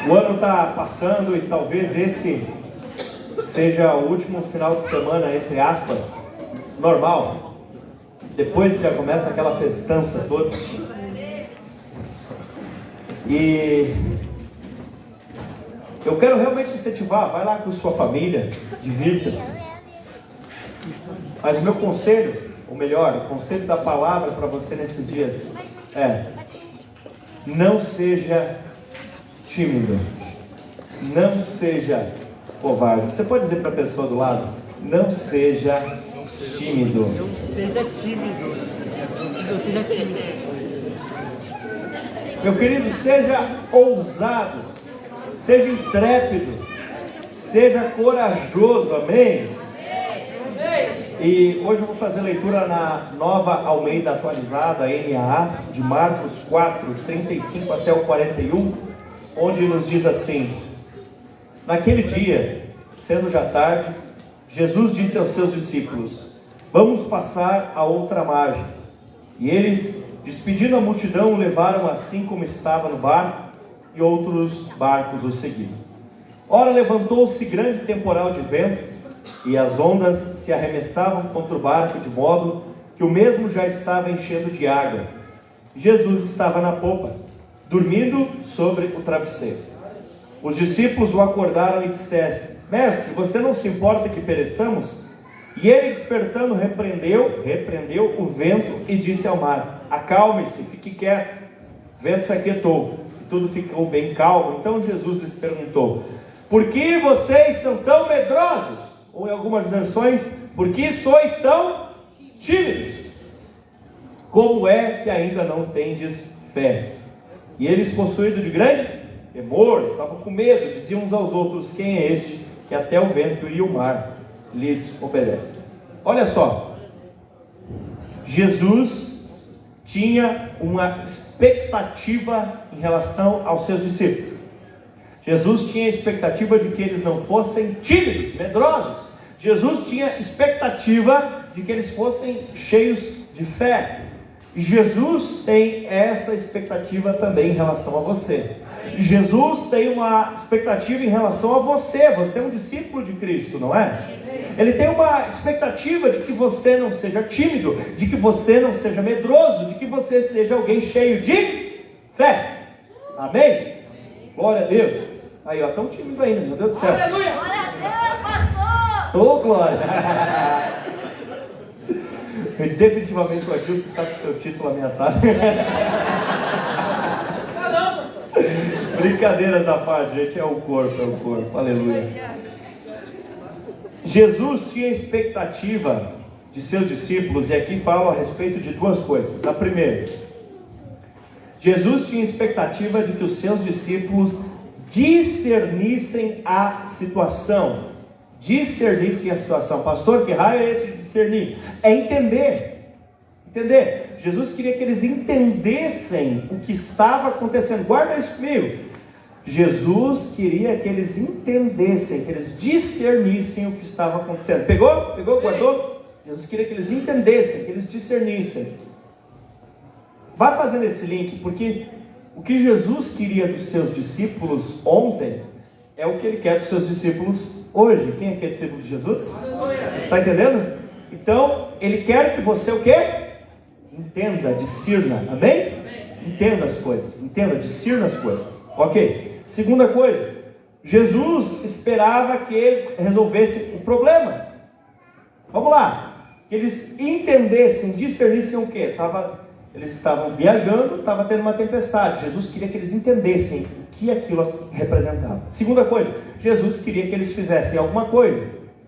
O ano está passando e talvez esse seja o último final de semana, entre aspas, normal. Depois já começa aquela festança toda. E eu quero realmente incentivar, vai lá com sua família, divirta-se. Mas o meu conselho, ou melhor, o conselho da palavra para você nesses dias é: não seja tímido, não seja covarde. Você pode dizer para a pessoa do lado: não seja tímido. Não seja tímido. Não seja tímido. Meu querido, seja ousado, seja intrépido, seja corajoso, amém? E hoje eu vou fazer leitura na Nova Almeida Atualizada, NAA, de Marcos 4, 35 até o 41, onde nos diz assim: naquele dia, sendo já tarde, Jesus disse aos seus discípulos: vamos passar a outra margem. E eles, despedindo a multidão, o levaram assim como estava no barco, e outros barcos o seguiram. Ora, levantou-se grande temporal de vento, e as ondas se arremessavam contra o barco, de modo que o mesmo já estava enchendo de água. Jesus estava na popa, dormindo sobre o travesseiro. Os discípulos o acordaram e disseram: mestre, você não se importa que pereçamos? E ele, despertando, repreendeu o vento e disse ao mar: acalme-se, fique quieto. O vento se aquietou e tudo ficou bem calmo. Então Jesus lhes perguntou: por que vocês são tão medrosos? Ou em algumas versões: por que sois tão tímidos? Como é que ainda não tendes fé? E eles, possuídos de grande temor, estavam com medo, diziam uns aos outros: quem é este que até o vento e o mar lhes obedecem? Olha só, Jesus tinha uma expectativa em relação aos seus discípulos. Jesus tinha a expectativa de que eles não fossem tímidos, medrosos. Jesus tinha expectativa de que eles fossem cheios de fé. E Jesus tem essa expectativa também em relação a você. E Jesus tem uma expectativa em relação a você. Você é um discípulo de Cristo, não é? Ele tem uma expectativa de que você não seja tímido, de que você não seja medroso, de que você seja alguém cheio de fé. Amém? Glória a Deus. Aí, ó, tão tímido ainda, meu Deus do céu. Aleluia! Glória a Deus, pastor! Ô, glória! E definitivamente o Adilson está com seu título ameaçado. Caramba, pastor! Brincadeiras à parte, gente, é o corpo, aleluia. Jesus tinha expectativa de seus discípulos, e aqui falo a respeito de duas coisas. A primeira, Jesus tinha expectativa de que os seus discípulos discernissem a situação. Pastor, que raio é esse de discernir? É entender. Jesus queria que eles entendessem o que estava acontecendo. Guarda isso comigo. Jesus queria que eles entendessem, que eles discernissem o que estava acontecendo. Pegou? Guardou? Jesus queria que eles entendessem, que eles discernissem. Vai fazendo esse link, porque o que Jesus queria dos seus discípulos ontem é o que Ele quer dos seus discípulos hoje. Quem é que é discípulo de Jesus? Está entendendo? Então, Ele quer que você o quê? Entenda, discirna, amém? Entenda as coisas, discirna as coisas, ok? Segunda coisa, Jesus esperava que eles resolvessem o problema. Vamos lá, que eles entendessem, discernissem o quê? Eles estavam viajando, estava tendo uma tempestade. Jesus queria que eles entendessem o que aquilo representava. Segunda coisa, Jesus queria que eles fizessem alguma coisa,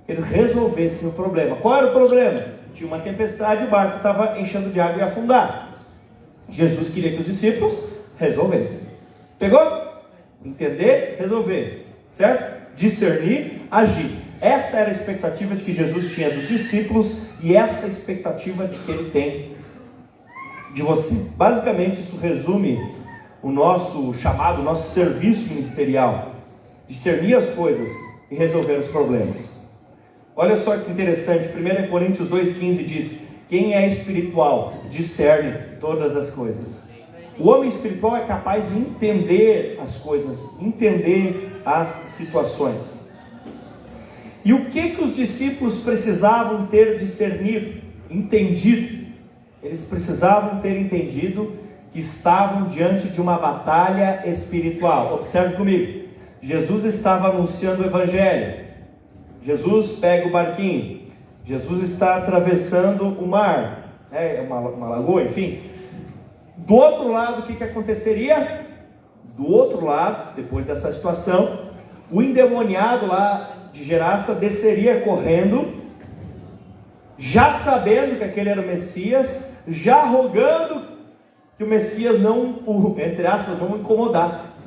que eles resolvessem o problema. Qual era o problema? Tinha uma tempestade, o barco estava enchendo de água e ia afundar. Jesus queria que os discípulos resolvessem. Pegou? Entender, resolver, certo? Discernir, agir. Essa era a expectativa de que Jesus tinha dos discípulos, e essa é a expectativa de que Ele tem de você. Basicamente, isso resume o nosso chamado, o nosso serviço ministerial: discernir as coisas e resolver os problemas. Olha só que interessante, 1 Coríntios 2,15 diz: quem é espiritual discerne todas as coisas. O homem espiritual é capaz de entender as coisas, entender as situações. E o que os discípulos precisavam ter discernido, entendido? Eles precisavam ter entendido que estavam diante de uma batalha espiritual. Observe comigo. Jesus estava anunciando o Evangelho. Jesus pega o barquinho. Jesus está atravessando o mar. Uma lagoa, enfim. Do outro lado, o que aconteceria? Do outro lado, depois dessa situação, o endemoniado lá de Gerasa desceria correndo, já sabendo que aquele era o Messias, já rogando que o Messias não, entre aspas, não o incomodasse.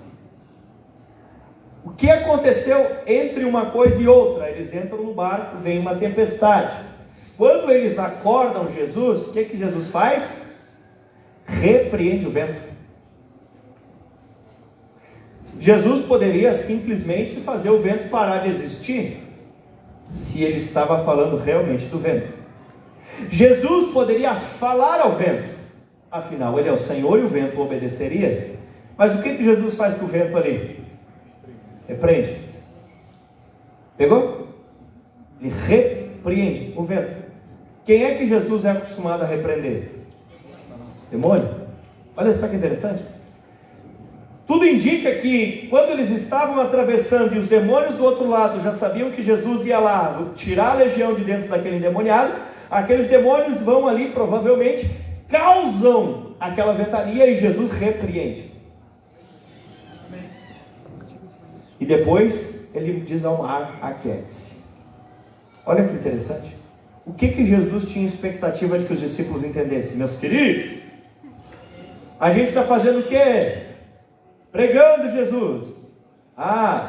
O que aconteceu entre uma coisa e outra? Eles entram no barco, vem uma tempestade. Quando eles acordam Jesus, o que Jesus faz? Repreende o vento. Jesus poderia simplesmente fazer o vento parar de existir, se ele estava falando realmente do vento. Jesus poderia falar ao vento, afinal ele é o Senhor e o vento obedeceria. Mas o que Jesus faz com o vento ali? Repreende. Pegou? Ele repreende o vento. Quem é que Jesus é acostumado a repreender? Demônio. Olha só que interessante. Tudo indica que quando eles estavam atravessando e os demônios do outro lado já sabiam que Jesus ia lá tirar a legião de dentro daquele endemoniado, aqueles demônios vão ali, provavelmente causam aquela ventania e Jesus repreende. E depois ele diz ao mar: aquiete-se. Olha que interessante. O que Jesus tinha expectativa de que os discípulos entendessem? Meus queridos, a gente está fazendo o quê? Pregando Jesus.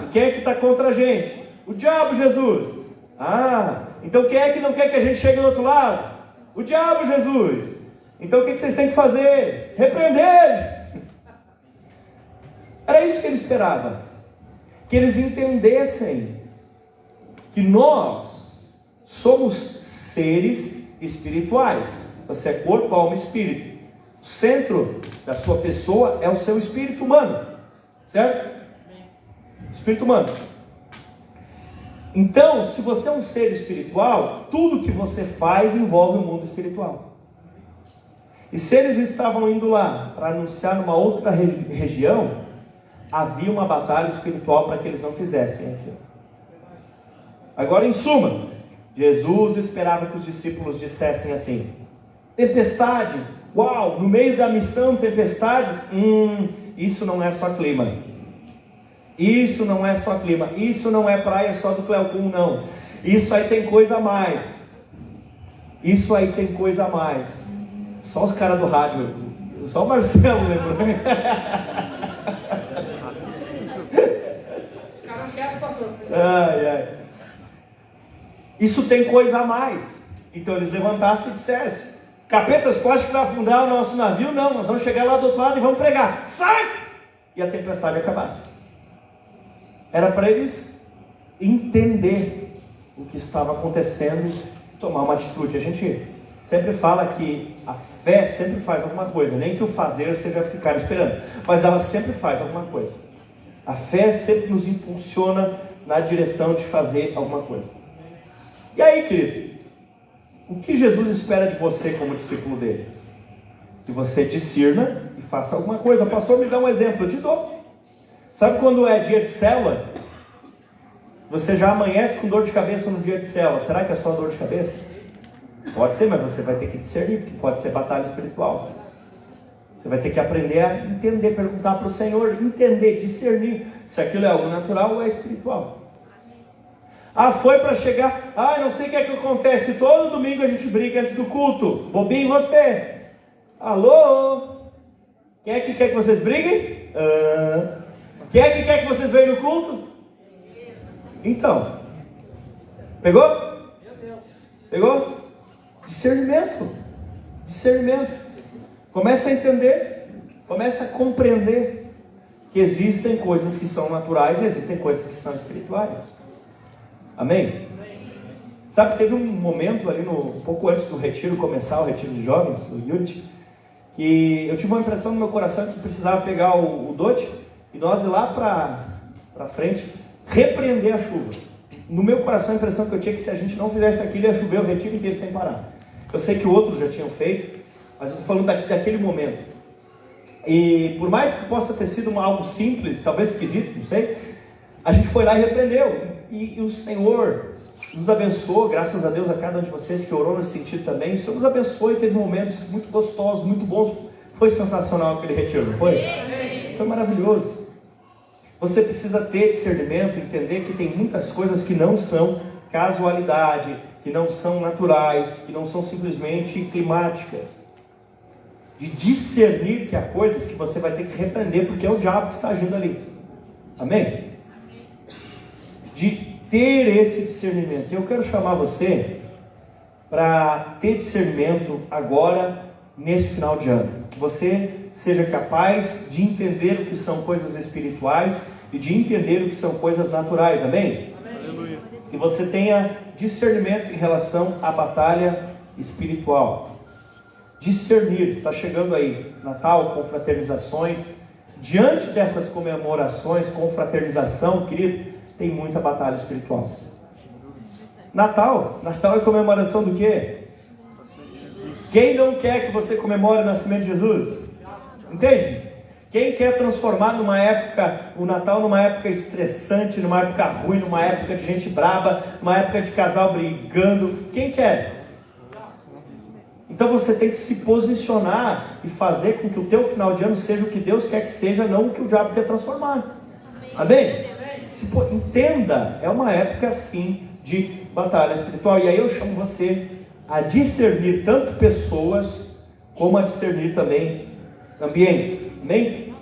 E quem é que está contra a gente? O diabo, Jesus. Então quem é que não quer que a gente chegue do outro lado? O diabo, Jesus. Então o que vocês têm que fazer? Repreender. Era isso que ele esperava. Que eles entendessem que nós somos seres espirituais. Você é corpo, alma e espírito. O centro da sua pessoa é o seu espírito humano, certo? Espírito humano. Então, se você é um ser espiritual, tudo que você faz envolve o mundo espiritual. E se eles estavam indo lá para anunciar numa outra região, havia uma batalha espiritual para que eles não fizessem aquilo. Agora, em suma, Jesus esperava que os discípulos dissessem assim: tempestade, uau, no meio da missão, tempestade, isso não é só clima. Isso não é só clima. Isso não é praia só do Cleocum, não. Isso aí tem coisa a mais. Isso aí tem coisa a mais. Só os caras do rádio, só o Marcelo lembrou. Isso tem coisa a mais. Então eles levantassem e dissessem: capetas, pode que vai afundar o nosso navio? Não, nós vamos chegar lá do outro lado e vamos pregar. Sai! E a tempestade acabasse. Era para eles entender o que estava acontecendo e tomar uma atitude. A gente sempre fala que a fé sempre faz alguma coisa, nem que o fazer seja ficar esperando, mas ela sempre faz alguma coisa. A fé sempre nos impulsiona na direção de fazer alguma coisa. E aí, querido, o que Jesus espera de você como discípulo dele? Que você discirna e faça alguma coisa. Pastor, me dá um exemplo. Eu te dou. Sabe quando é dia de célula? Você já amanhece com dor de cabeça no dia de célula. Será que é só dor de cabeça? Pode ser, mas você vai ter que discernir, porque pode ser batalha espiritual. Você vai ter que aprender a entender, perguntar para o Senhor, entender, discernir se aquilo é algo natural ou é espiritual. Foi para chegar, não sei o que é que acontece, todo domingo a gente briga antes do culto. Bobinho você. Alô? Quem é que quer que vocês briguem? Quem é que quer que vocês venham no culto? Então, pegou? Pegou? Discernimento. Começa a entender, começa a compreender que existem coisas que são naturais e existem coisas que são espirituais. Amém? Sabe, teve um momento ali, pouco antes do retiro começar, o retiro de jovens, o Unity, que eu tive uma impressão no meu coração que precisava pegar o Dote e nós ir lá para frente, repreender a chuva. No meu coração a impressão que eu tinha que se a gente não fizesse aquilo ia chover o retiro inteiro sem parar. Eu sei que outros já tinham feito, mas eu estou falando daquele momento. E por mais que possa ter sido algo simples, talvez esquisito, não sei, a gente foi lá e repreendeu. E o Senhor nos abençoou, graças a Deus, a cada um de vocês que orou nesse sentido também. O Senhor nos abençoou e teve momentos muito gostosos, muito bons. Foi sensacional aquele retiro, não foi? Foi maravilhoso. Você precisa ter discernimento, entender que tem muitas coisas que não são casualidade, que não são naturais, que não são simplesmente climáticas. De discernir que há coisas que você vai ter que repreender, porque é o diabo que está agindo ali. Amém? De ter esse discernimento. Eu quero chamar você para ter discernimento agora, nesse final de ano. Que você seja capaz de entender o que são coisas espirituais e de entender o que são coisas naturais. Amém? Amém. Que você tenha discernimento em relação à batalha espiritual. Discernir, está chegando aí Natal, confraternizações. Diante dessas comemorações, confraternização, querido, tem muita batalha espiritual. Natal é comemoração do quê? Quem não quer que você comemore o nascimento de Jesus? Entende? Quem quer transformar numa época, o Natal numa época estressante, numa época ruim, numa época de gente braba, numa época de casal brigando? Quem quer? Então você tem que se posicionar e fazer com que o teu final de ano seja o que Deus quer que seja, não o que o diabo quer transformar. Amém? Entenda, é uma época sim de batalha espiritual. E aí eu chamo você a discernir tanto pessoas, como a discernir também ambientes. Amém?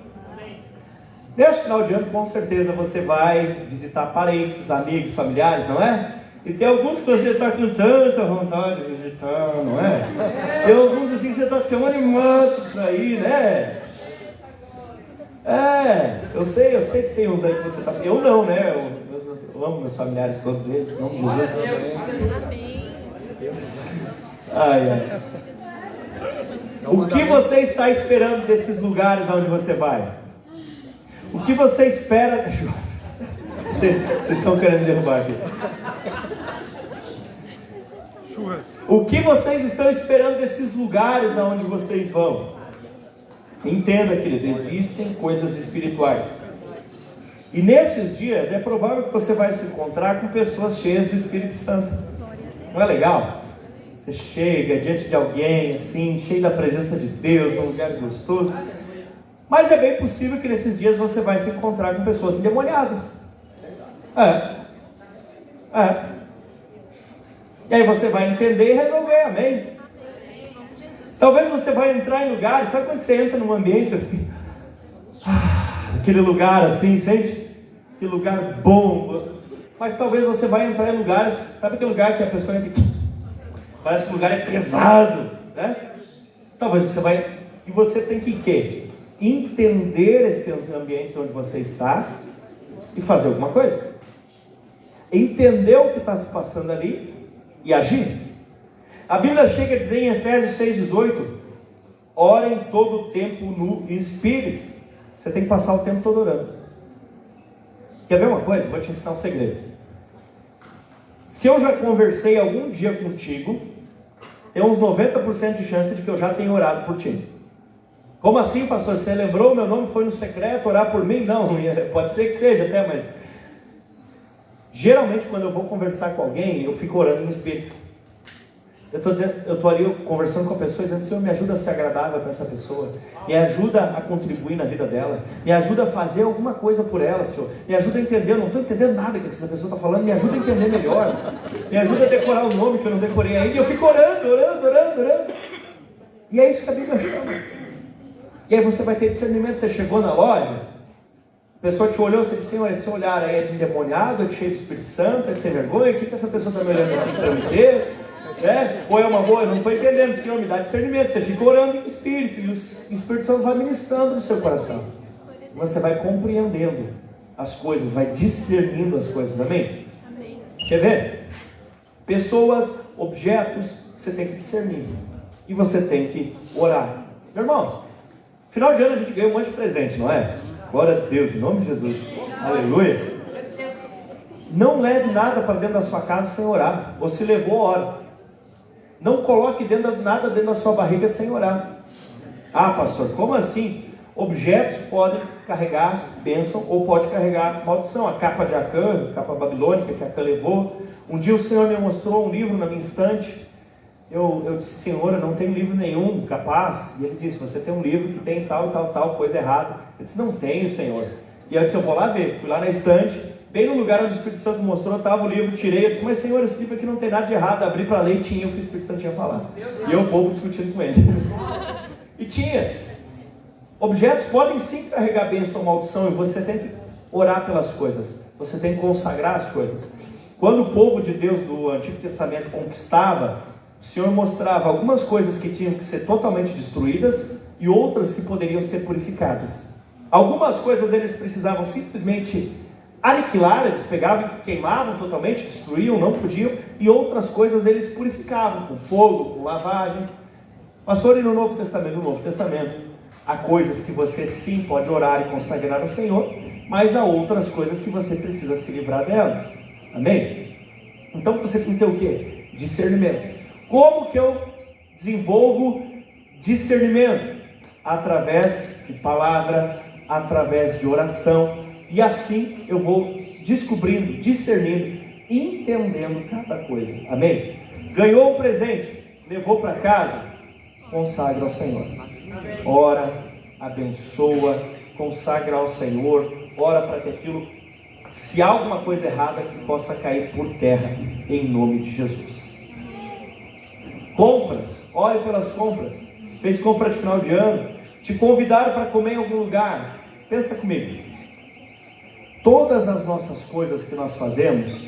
Nesse final de ano, com certeza você vai visitar parentes, amigos, familiares, não é? E tem alguns que você está com tanta vontade de visitar, não é? Tem alguns assim que você está tão animado para ir, né? Eu sei que tem uns aí que você está... Eu não, né? Eu amo meus familiares, todos eles, em nome de Jesus. Ai. O que você está esperando desses lugares onde você vai? O que você espera... Vocês estão querendo derrubar aqui. O que vocês estão esperando desses lugares aonde vocês vão? Entenda, querido, existem coisas espirituais. E nesses dias é provável que você vai se encontrar com pessoas cheias do Espírito Santo. Não é legal? Você chega diante de alguém assim, cheio da presença de Deus, um lugar gostoso. Mas é bem possível que nesses dias você vai se encontrar com pessoas endemoniadas. E aí você vai entender e resolver, amém? Talvez você vai entrar em lugares, sabe quando você entra num ambiente assim? Aquele lugar assim, sente? Que lugar bom. Mas talvez você vai entrar em lugares, sabe aquele lugar que a pessoa entra aqui? Parece que o lugar é pesado, né? Talvez você vai... E você tem que quê? Entender esses ambientes onde você está e fazer alguma coisa. Entender o que está se passando ali e agir. A Bíblia chega a dizer em Efésios 6,18: orem todo o tempo no Espírito. Você tem que passar o tempo todo orando. Quer ver uma coisa? Vou te ensinar um segredo. Se eu já conversei algum dia contigo, tem uns 90% de chance de que eu já tenha orado por ti. Como assim, pastor? Você lembrou? Meu nome foi no secreto orar por mim? Não, pode ser que seja até, mas geralmente quando eu vou conversar com alguém, eu fico orando no Espírito. Eu estou ali conversando com a pessoa e dizendo: Senhor, me ajuda a ser agradável para essa pessoa, me ajuda a contribuir na vida dela, me ajuda a fazer alguma coisa por ela, Senhor, me ajuda a entender, eu não estou entendendo nada que essa pessoa está falando, me ajuda a entender melhor, me ajuda a decorar o nome que eu não decorei ainda, e eu fico orando, e é isso que a Bíblia chama. E aí você vai ter discernimento. Você chegou na loja, a pessoa te olhou, você disse: Senhor, esse olhar aí é de endemoniado, é de cheio do Espírito Santo, é de sem vergonha, o que essa pessoa está me olhando assim para me ter? Ou é uma boa? Eu não estou entendendo. Senhor, me dá discernimento. Você fica orando em espírito, e o Espírito Santo vai ministrando no seu coração. Você vai compreendendo as coisas, vai discernindo as coisas. Amém? Quer ver? Pessoas, objetos, você tem que discernir, e você tem que orar. Meu irmão, final de ano a gente ganha um monte de presente, não é? Glória a Deus, em nome de Jesus. Aleluia. Não leve nada para dentro da sua casa sem orar. Ou se levou, ora. Não coloque nada dentro da sua barriga sem orar. Ah, pastor, como assim? Objetos podem carregar bênção ou pode carregar maldição. A capa de Acã, capa babilônica que Acã levou. Um dia o Senhor me mostrou um livro na minha estante. Eu disse, Senhor, eu não tenho livro nenhum capaz. E ele disse, você tem um livro que tem tal, coisa errada. Eu disse, não tenho, Senhor. E eu disse, eu vou lá ver. Fui lá na estante, bem no lugar onde o Espírito Santo mostrou, estava o livro, tirei. Eu disse, mas Senhor, esse livro aqui não tem nada de errado. Abri para ler e tinha o que o Espírito Santo tinha falado. E eu pouco discutindo com ele. E tinha. Objetos podem sim carregar bênção ou maldição, e você tem que orar pelas coisas. Você tem que consagrar as coisas. Quando o povo de Deus do Antigo Testamento conquistava, o Senhor mostrava algumas coisas que tinham que ser totalmente destruídas e outras que poderiam ser purificadas. Algumas coisas eles precisavam simplesmente aniquilar, eles pegavam e queimavam totalmente, destruíam, não podiam, e outras coisas eles purificavam com fogo, com lavagens. Pastor, e no Novo Testamento, há coisas que você sim pode orar e consagrar ao Senhor, mas há outras coisas que você precisa se livrar delas. Amém? Então você tem que ter o quê? Discernimento. Como que eu desenvolvo discernimento? Através de palavra, através de oração, e assim eu vou descobrindo, discernindo, entendendo cada coisa. Amém? Ganhou um presente, levou para casa, consagra ao Senhor. Ora, abençoa, consagra ao Senhor, ora para que aquilo, se há alguma coisa errada, que possa cair por terra, em nome de Jesus. Compras, ore pelas compras. Fez compra de final de ano, te convidaram para comer em algum lugar. Pensa comigo. Todas as nossas coisas que nós fazemos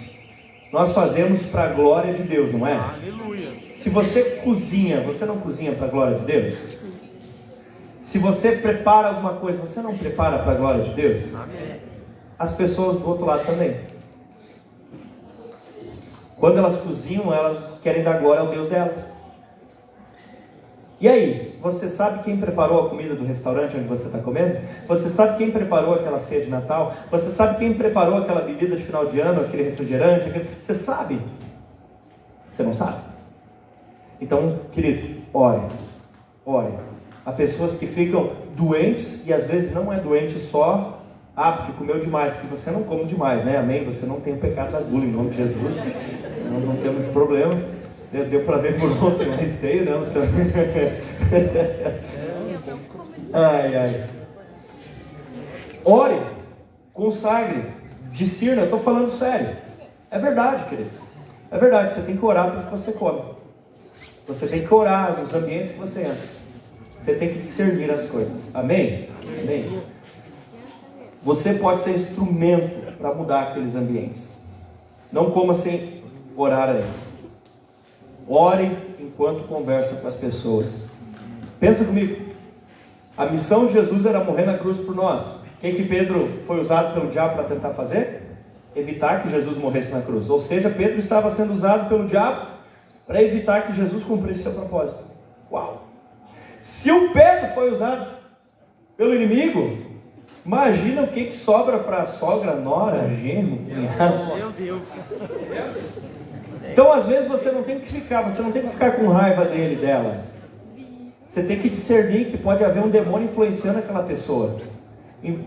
para a glória de Deus, não é? Aleluia. Se você cozinha, você não cozinha para a glória de Deus? Se você prepara alguma coisa, você não prepara para a glória de Deus? As pessoas do outro lado também. Quando elas cozinham, elas querem dar glória ao Deus delas. E aí, você sabe quem preparou a comida do restaurante onde você está comendo? Você sabe quem preparou aquela ceia de Natal? Você sabe quem preparou aquela bebida de final de ano, aquele refrigerante? Você sabe? Você não sabe? Então, querido, ore. Ore. Há pessoas que ficam doentes, e às vezes não é doente só, porque comeu demais, porque você não come demais, né? Amém? Você não tem o pecado da gula, em nome de Jesus. Nós não temos esse problema. Deu para ver por ontem, mas tenho, não, senhor. Ai. Ore, consagre, discirna, eu estou falando sério. É verdade, queridos. É verdade, você tem que orar pelo que você come. Você tem que orar nos ambientes que você entra. Você tem que discernir as coisas. Amém? Amém? Você pode ser instrumento para mudar aqueles ambientes. Não coma sem orar a eles. Ore enquanto conversa com as pessoas. Pensa comigo. A missão de Jesus era morrer na cruz por nós. O que Pedro foi usado pelo diabo para tentar fazer? Evitar que Jesus morresse na cruz. Ou seja, Pedro estava sendo usado pelo diabo para evitar que Jesus cumprisse seu propósito. Uau! Se o Pedro foi usado pelo inimigo, imagina o que sobra para a sogra, nora, genro, cunhado. Meu Deus. Então, às vezes, você não tem que ficar com raiva dele, dela. Você tem que discernir que pode haver um demônio influenciando aquela pessoa.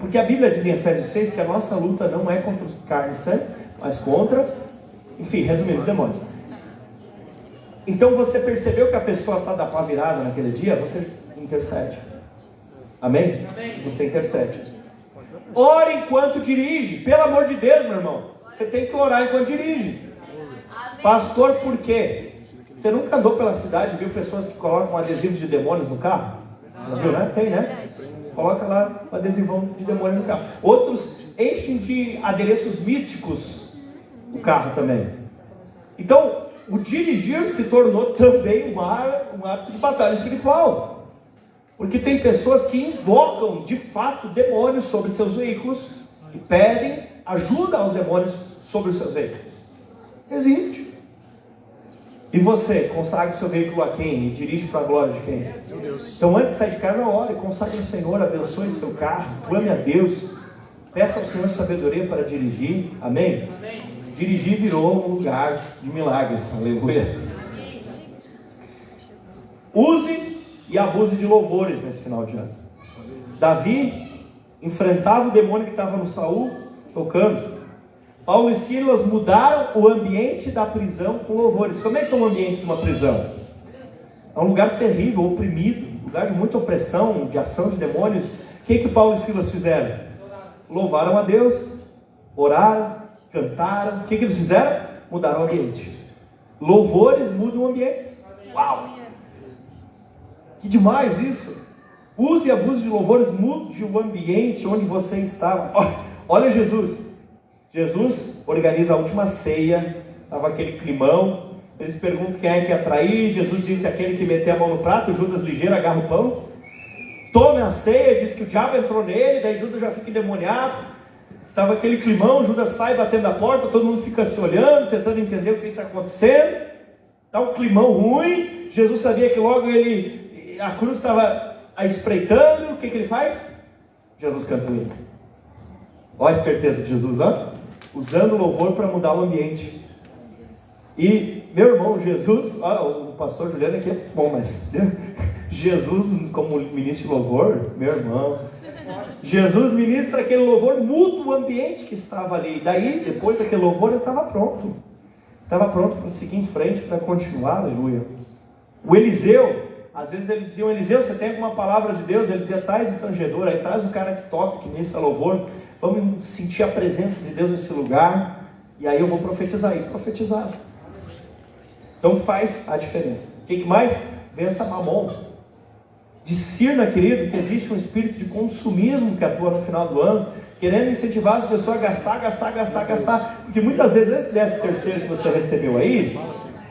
Porque a Bíblia diz em Efésios 6 que a nossa luta não é contra carne e sangue, mas contra, enfim, resumindo, os demônios. Então, você percebeu que a pessoa está da pá virada naquele dia, você intercede. Amém? Você intercede. Ore enquanto dirige. Pelo amor de Deus, meu irmão. Você tem que orar enquanto dirige. Pastor, por quê? Você nunca andou pela cidade e viu pessoas que colocam adesivos de demônios no carro? Já viu, né? Tem, né? Coloca lá o adesivão de demônio no carro. Outros enchem de adereços místicos o carro também. Então, o dirigir se tornou também um hábito de batalha espiritual. Porque tem pessoas que invocam, de fato, demônios sobre seus veículos e pedem ajuda aos demônios sobre os seus veículos. Existe. E você, consagra o seu veículo a quem? E dirige para a glória de quem? Então antes de sair de casa, ore, consagre o Senhor, abençoe seu carro, clame a Deus, peça ao Senhor sabedoria para dirigir, amém? Dirigir virou um lugar de milagres, aleluia. Use e abuse de louvores nesse final de ano. Davi enfrentava o demônio que estava no Saul, tocando. Paulo e Silas mudaram o ambiente da prisão com louvores. Como é que é o ambiente de uma prisão? É um lugar terrível, oprimido, lugar de muita opressão, de ação de demônios. O que Paulo e Silas fizeram? Louvaram a Deus, oraram, cantaram. O que eles fizeram? Mudaram o ambiente. Louvores mudam ambientes. Uau! Que demais isso! Use e abuse de louvores, mude o ambiente onde você estava. Olha Jesus. Jesus organiza a última ceia, estava aquele climão, eles perguntam quem é que ia trair, Jesus disse aquele que meter a mão no prato, Judas ligeiro agarra o pão, tome a ceia, diz que o diabo entrou nele, daí Judas já fica endemoniado, estava aquele climão, Judas sai batendo a porta, todo mundo fica se olhando, tentando entender o que está acontecendo, está um climão ruim, Jesus sabia que logo a cruz estava espreitando, o que ele faz? Jesus canta o hino. Olha a esperteza de Jesus, ó. Usando o louvor para mudar o ambiente. E, meu irmão, Jesus, o pastor Juliano aqui é bom, mas Jesus, como ministro de louvor, meu irmão, Jesus ministra aquele louvor, muda o ambiente que estava ali. Daí, depois daquele louvor, ele estava pronto. Estava pronto para seguir em frente, para continuar, aleluia. O Eliseu, às vezes eles diziam, Eliseu, você tem alguma palavra de Deus? Ele dizia, traz o tangedor, aí traz o cara que toca, que ministra louvor. Vamos sentir a presença de Deus nesse lugar. E aí eu vou profetizar. E profetizar. Então faz a diferença. O que mais? Vença Mamon. Discirna, querido, que existe um espírito de consumismo que atua no final do ano, querendo incentivar as pessoas a gastar. Porque muitas vezes esse 13º que você recebeu aí,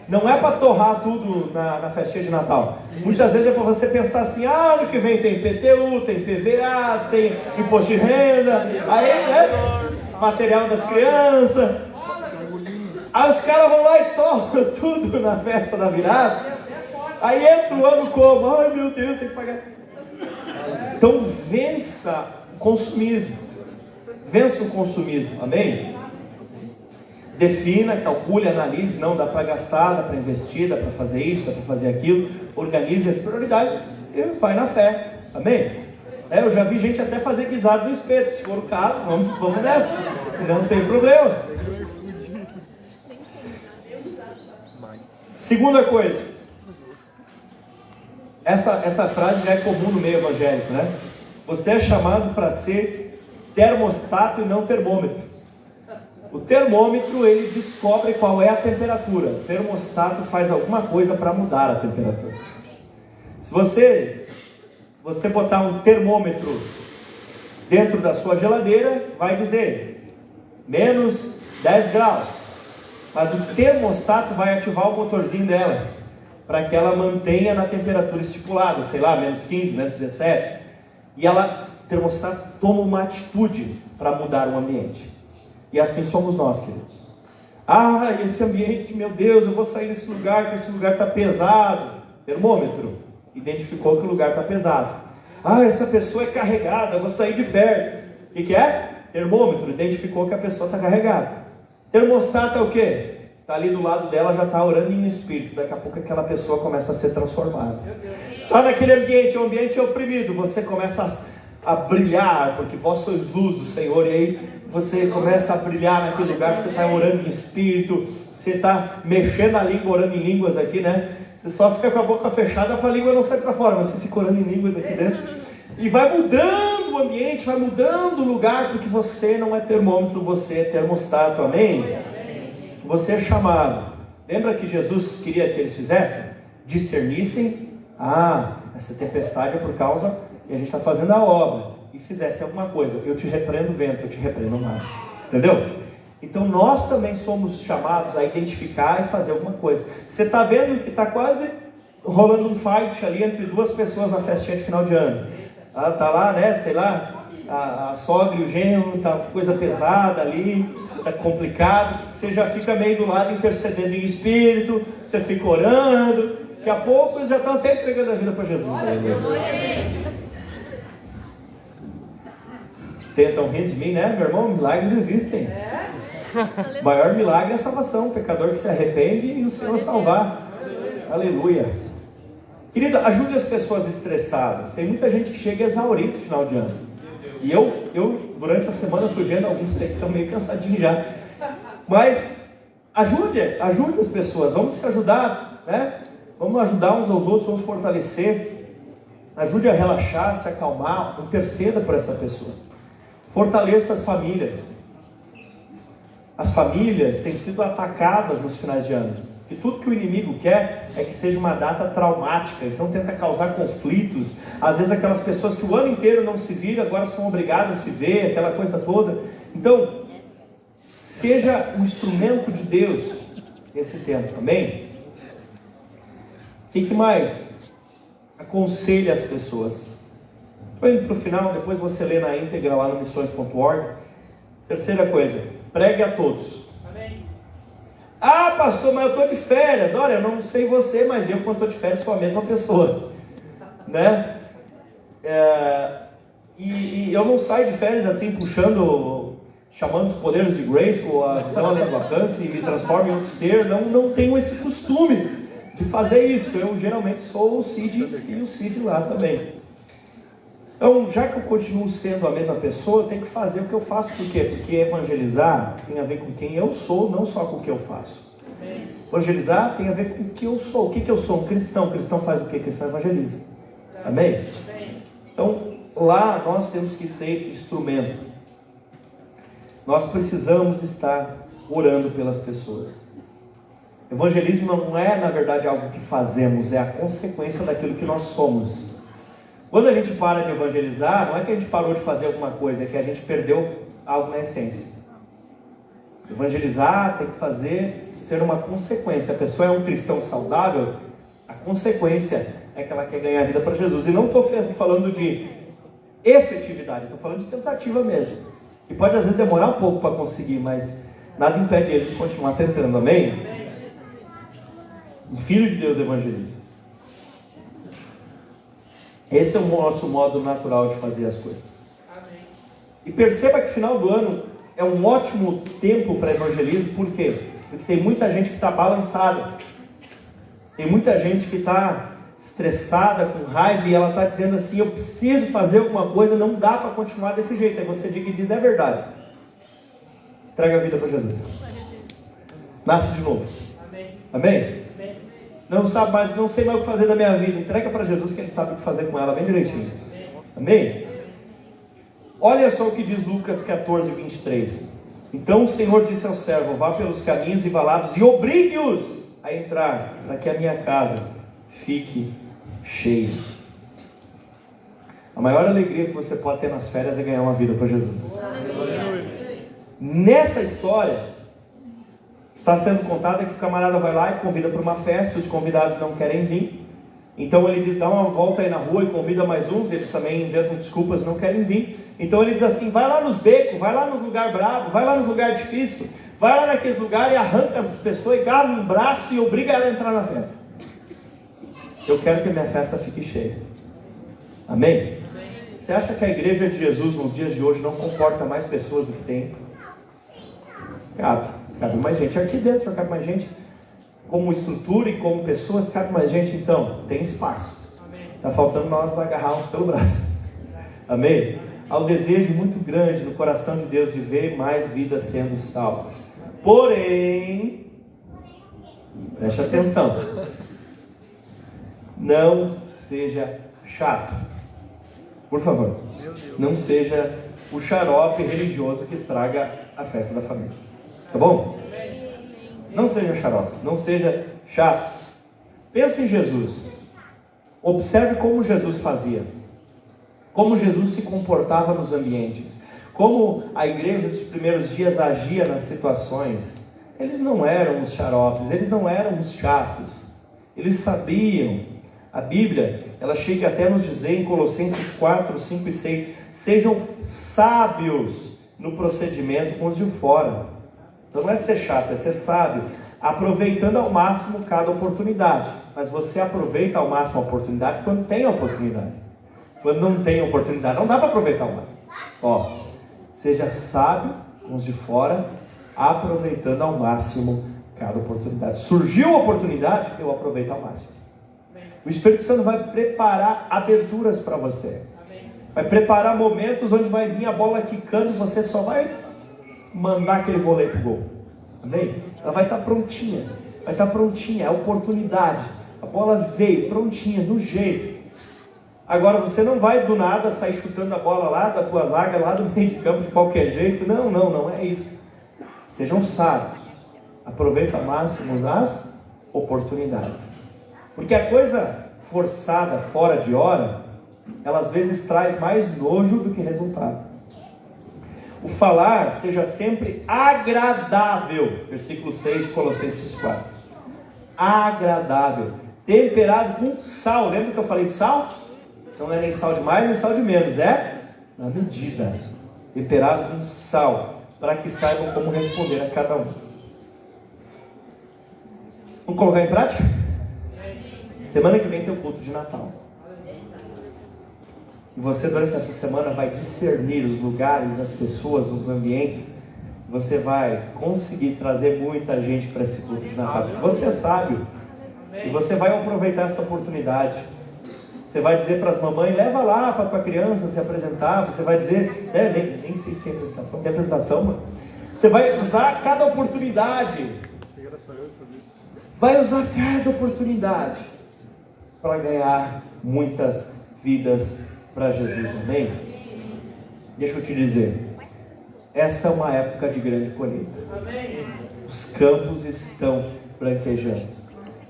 não é para torrar tudo na festinha de Natal. Muitas vezes é para você pensar assim, ano que vem tem PTU, tem PVA, tem imposto de renda, aí, né, material das crianças. Aí os caras vão lá e torram tudo na festa da virada. Aí entra o ano como? Ai meu Deus, tem que pagar. Então vença o consumismo. Vença o consumismo, amém? Defina, calcule, analise, não dá para gastar, dá para investir, dá para fazer isso, dá para fazer aquilo. Organize as prioridades e vai na fé, amém? Eu já vi gente até fazer guisado no espeto, se for o caso, vamos nessa, não tem problema. Segunda coisa, essa frase já é comum no meio evangélico, né? Você é chamado para ser termostato e não termômetro. O termômetro, ele descobre qual é a temperatura. O termostato faz alguma coisa para mudar a temperatura. Se você botar um termômetro dentro da sua geladeira, vai dizer menos 10 graus. Mas o termostato vai ativar o motorzinho dela, para que ela mantenha na temperatura estipulada, sei lá, menos 15, menos 17. E o termostato toma uma atitude para mudar o ambiente. E assim somos nós, queridos. Esse ambiente, meu Deus, eu vou sair desse lugar, porque esse lugar está pesado. Termômetro identificou que o lugar está pesado. Essa pessoa é carregada, eu vou sair de perto. O que é? Termômetro identificou que a pessoa está carregada. Termostato é o quê? Está ali do lado dela, já está orando em espírito. Daqui a pouco aquela pessoa começa a ser transformada. Está naquele ambiente, o ambiente é oprimido. Você começa a brilhar, porque vós sois luz do Senhor. E aí você começa a brilhar naquele lugar. Você está orando em espírito, você está mexendo a língua, orando em línguas aqui, né? Você só fica com a boca fechada para a língua não sair para fora, mas você fica orando em línguas aqui dentro. E vai mudando o ambiente, vai mudando o lugar, porque você não é termômetro, você é termostato, amém? Você é chamado. Lembra que Jesus queria que eles fizessem? Discernissem, essa tempestade é por causa que a gente está fazendo a obra. E fizesse alguma coisa, eu te repreendo o vento, eu te repreendo o mar. Entendeu? Então nós também somos chamados a identificar e fazer alguma coisa. Você está vendo que está quase rolando um fight ali entre duas pessoas na festinha de final de ano. Está lá, né, sei lá, a sogra e o genro, tá coisa pesada ali. está complicado, você já fica meio do lado intercedendo em espírito, você fica orando, daqui a pouco eles já estão até entregando a vida para Jesus. Tentam rir de mim, né? Meu irmão, milagres existem. O maior milagre é a salvação, o pecador que se arrepende e o Senhor salvar. Aleluia. Querida, ajude as pessoas estressadas. Tem muita gente que chega exaurido no final de ano. E eu durante a semana fui vendo alguns que estão meio cansadinhos já. Mas ajude as pessoas. Vamos se ajudar, né? Vamos ajudar uns aos outros, vamos fortalecer. Ajude a relaxar, se acalmar. Interceda por essa pessoa. Fortaleça as famílias. As famílias têm sido atacadas nos finais de ano. E tudo que o inimigo quer é que seja uma data traumática. Então tenta causar conflitos. Às vezes aquelas pessoas que o ano inteiro não se viram, agora são obrigadas a se ver, aquela coisa toda. Então, seja um instrumento de Deus nesse tempo, amém? O que mais? Aconselhe as pessoas. Estou indo para o final, depois você lê na íntegra lá no missões.org. Terceira coisa, pregue a todos. Ah, pastor, mas eu estou de férias. Olha, eu não sei você, mas eu, quando estou de férias, sou a mesma pessoa, né? E eu não saio de férias assim, chamando os poderes de Grace, com a visão do alcance, e me transformo em outro ser. Não tenho esse costume de fazer isso. Eu geralmente sou o Cid e o Cid lá também. Então, já que eu continuo sendo a mesma pessoa, eu tenho que fazer o que eu faço. Por quê? Porque evangelizar tem a ver com quem eu sou, não só com o que eu faço. Evangelizar tem a ver com o que eu sou. O que eu sou? Um cristão. Cristão faz o quê? Cristão evangeliza. Amém? Então, lá nós temos que ser instrumento. Nós precisamos estar orando pelas pessoas. Evangelismo não é, na verdade, algo que fazemos, é a consequência daquilo que nós somos. Quando a gente para de evangelizar, não é que a gente parou de fazer alguma coisa, é que a gente perdeu algo na essência. Evangelizar tem que ser uma consequência. A pessoa é um cristão saudável, a consequência é que ela quer ganhar a vida para Jesus. E não estou falando de efetividade, estou falando de tentativa mesmo. Que pode às vezes demorar um pouco para conseguir, mas nada impede ele de continuar tentando, amém? O Filho de Deus evangeliza. Esse é o nosso modo natural de fazer as coisas. Amém. E perceba que final do ano é um ótimo tempo para evangelismo. Por quê? Porque tem muita gente que está balançada. Tem muita gente que está estressada, com raiva, e ela está dizendo assim: eu preciso fazer alguma coisa, não dá para continuar desse jeito. Aí você diz: é verdade. Entrega a vida para Jesus. Nasce de novo. Amém? Amém? Não sei mais o que fazer da minha vida. Entrega para Jesus que Ele sabe o que fazer com ela bem direitinho. Amém? Olha só o que diz Lucas 14, 23. Então o Senhor disse ao servo: vá pelos caminhos e valados e obrigue-os a entrar, para que a minha casa fique cheia. A maior alegria que você pode ter nas férias é ganhar uma vida para Jesus. Nessa história está sendo contada que o camarada vai lá e convida para uma festa, os convidados não querem vir. Então ele diz: dá uma volta aí na rua e convida mais uns, eles também inventam desculpas, não querem vir. Então ele diz assim: vai lá nos becos, vai lá nos lugares bravos, vai lá nos lugares difíceis, vai lá naqueles lugares e arranca as pessoas e garra um braço e obriga ela a entrar na festa. Eu quero que a minha festa fique cheia. Amém? Você acha que a igreja de Jesus nos dias de hoje não comporta mais pessoas do que tem? Cabe mais gente aqui dentro, cabe mais gente como estrutura e como pessoas, cabe mais gente. Então, tem espaço. Está faltando nós agarrarmos pelo braço. Amém? Há um desejo muito grande no coração de Deus de ver mais vidas sendo salvas. Porém, preste atenção, não seja chato. Por favor, não seja o xarope religioso que estraga a festa da família. Tá bom? Não seja xarope, não seja chato. Pense em Jesus. Observe como Jesus fazia. Como Jesus se comportava nos ambientes. Como a igreja dos primeiros dias agia nas situações. Eles não eram os xaropes, eles não eram os chatos. Eles sabiam. A Bíblia, ela chega até a nos dizer em Colossenses 4, 5 e 6: sejam sábios no procedimento com os de fora. Então não é ser chato, é ser sábio, aproveitando ao máximo cada oportunidade. Mas você aproveita ao máximo a oportunidade quando tem a oportunidade. Quando não tem oportunidade, não dá para aproveitar ao máximo. Seja sábio com os de fora, aproveitando ao máximo cada oportunidade. Surgiu a oportunidade, eu aproveito ao máximo. O Espírito Santo vai preparar aberturas para você. Vai preparar momentos onde vai vir a bola quicando e você só vai mandar aquele vôlei pro gol. Amém? Ela vai estar prontinha. Vai estar prontinha, é a oportunidade. A bola veio prontinha, do jeito. Agora você não vai do nada sair chutando a bola lá da tua zaga, lá do meio de campo de qualquer jeito. Não é isso. Sejam sábios. Aproveita ao máximo as oportunidades. Porque a coisa forçada, fora de hora, ela às vezes traz mais nojo do que resultado. O falar seja sempre agradável. Versículo 6 de Colossenses 4. Agradável. Temperado com sal. Lembra que eu falei de sal? Então não é nem sal de mais, nem sal de menos. É na medida. Temperado com sal. Para que saibam como responder a cada um. Vamos colocar em prática? Semana que vem tem o culto de Natal. E você durante essa semana vai discernir os lugares, as pessoas, os ambientes. Você vai conseguir trazer muita gente para esse culto de Natal. Você é sábio. E você vai aproveitar essa oportunidade. Você vai dizer para as mamães, leva lá para a criança se apresentar. Você vai dizer, nem sei se tem apresentação. Tem apresentação, mano? Você vai usar cada oportunidade. Vai usar cada oportunidade para ganhar muitas vidas para Jesus, amém? Deixa eu te dizer, essa é uma época de grande colheita. Amém. Os campos estão branquejando.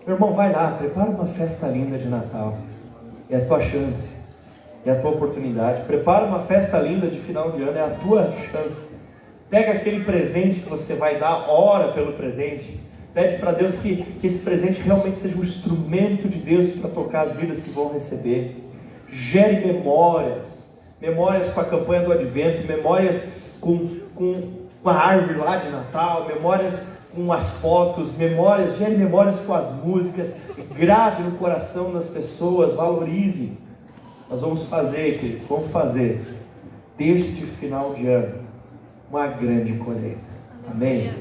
Meu irmão, vai lá, prepara uma festa linda de Natal. É a tua chance, é a tua oportunidade. Prepara uma festa linda de final de ano, é a tua chance. Pega aquele presente que você vai dar, ora pelo presente. Pede para Deus que esse presente realmente seja um instrumento de Deus para tocar as vidas que vão receber. Gere memórias com a campanha do Advento, memórias com a árvore lá de Natal, memórias com as fotos, gere memórias com as músicas, grave no coração das pessoas, valorize. Nós vamos fazer, queridos, deste final de ano uma grande colheita. Amém?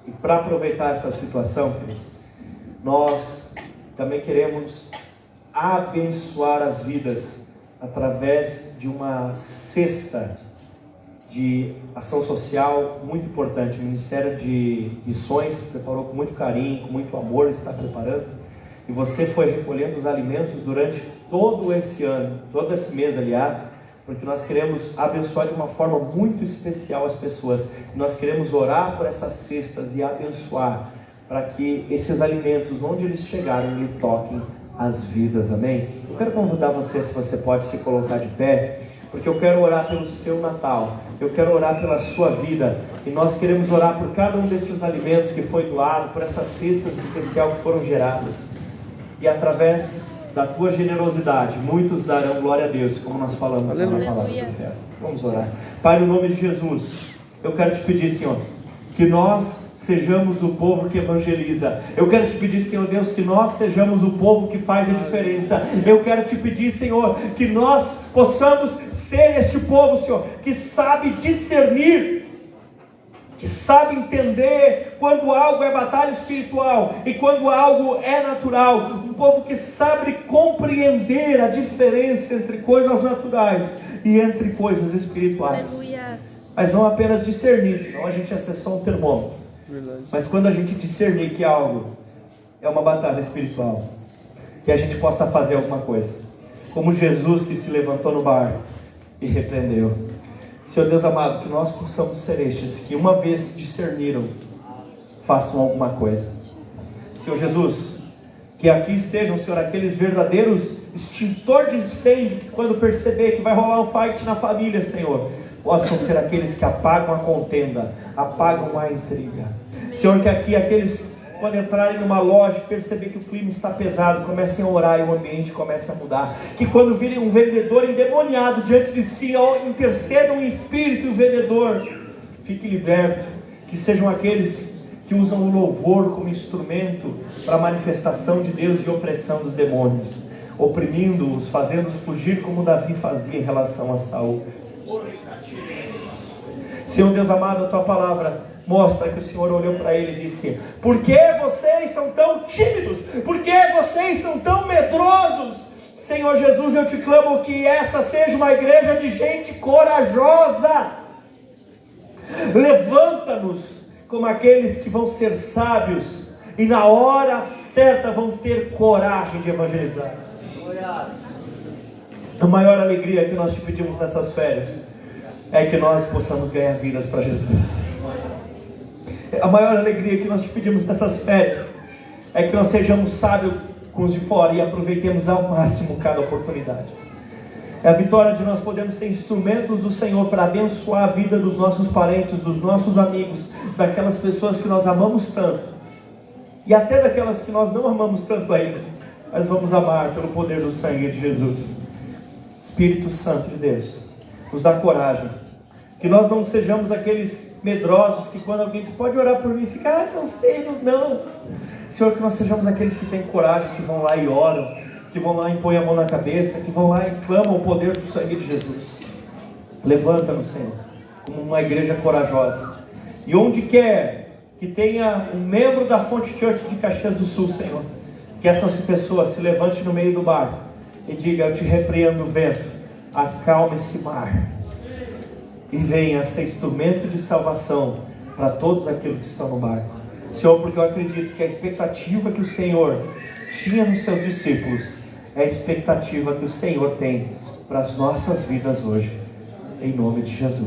E para aproveitar essa situação, queridos, nós também queremos abençoar as vidas através de uma cesta de ação social muito importante. O Ministério de Missões preparou com muito carinho, com muito amor, está preparando, e você foi recolhendo os alimentos durante todo esse ano, todo esse mês, aliás, porque nós queremos abençoar de uma forma muito especial as pessoas. Nós queremos orar por essas cestas e abençoar, para que esses alimentos, onde eles chegarem, lhe toquem as vidas, amém? Eu quero convidar você, se você pode se colocar de pé, porque eu quero orar pelo seu Natal, eu quero orar pela sua vida, e nós queremos orar por cada um desses alimentos que foi doado, por essas cestas especiais que foram geradas, e através da tua generosidade, muitos darão glória a Deus, como nós falamos na palavra do fé. Vamos orar. Pai, no nome de Jesus, eu quero te pedir, Senhor, que nós sejamos o povo que evangeliza. Eu quero te pedir, Senhor Deus, que nós sejamos o povo que faz a diferença. Eu quero te pedir, Senhor, que nós possamos ser este povo, Senhor, que sabe discernir, que sabe entender quando algo é batalha espiritual e quando algo é natural. Um povo que sabe compreender a diferença entre coisas naturais e entre coisas espirituais. Aleluia. Mas não apenas discernir, senão a gente é só um termômetro. Verdade. Mas quando a gente discernir que algo é uma batalha espiritual, que a gente possa fazer alguma coisa, como Jesus que se levantou no barco e repreendeu. Senhor Deus amado, que nós possamos ser estes que uma vez discerniram, façam alguma coisa. Senhor Jesus, que aqui estejam, Senhor, aqueles verdadeiros extintor de incêndio, que quando perceber que vai rolar um fight na família, Senhor, possam ser aqueles que apagam a contenda, apagam a intriga. Senhor, que aqui aqueles, quando entrarem numa loja e perceber que o clima está pesado, comecem a orar e o ambiente comece a mudar. Que quando virem um vendedor endemoniado diante de si, intercedam em espírito e o vendedor fique liberto. que sejam aqueles que usam o louvor como instrumento para a manifestação de Deus e opressão dos demônios, oprimindo-os, fazendo-os fugir como Davi fazia em relação a Saul. Senhor Deus amado, a tua palavra mostra que o Senhor olhou para ele e disse: por que vocês são tão tímidos? Por que vocês são tão medrosos? Senhor Jesus, eu te clamo que essa seja uma igreja de gente corajosa. Levanta-nos como aqueles que vão ser sábios e na hora certa vão ter coragem de evangelizar. A maior alegria que nós te pedimos nessas férias é que nós possamos ganhar vidas para Jesus. A maior alegria que nós te pedimos nessas férias é que nós sejamos sábios com os de fora e aproveitemos ao máximo cada oportunidade. É a vitória de nós podermos ser instrumentos do Senhor para abençoar a vida dos nossos parentes, dos nossos amigos, daquelas pessoas que nós amamos tanto e até daquelas que nós não amamos tanto ainda, mas vamos amar pelo poder do sangue de Jesus. Espírito Santo de Deus, nos dá coragem, que nós não sejamos aqueles medrosos que quando alguém diz, pode orar por mim, fica, não sei, não. Senhor, que nós sejamos aqueles que têm coragem, que vão lá e oram, que vão lá e põem a mão na cabeça, que vão lá e clamam o poder do sangue de Jesus. Levanta-nos, Senhor, como uma igreja corajosa. E onde quer que tenha um membro da Fonte Church de Caxias do Sul, Senhor, que essas pessoas se levante no meio do barco e diga, eu te repreendo o vento, acalma esse mar. E venha ser instrumento de salvação para todos aqueles que estão no barco. Senhor, porque eu acredito que a expectativa que o Senhor tinha nos seus discípulos é a expectativa que o Senhor tem para as nossas vidas hoje. Em nome de Jesus.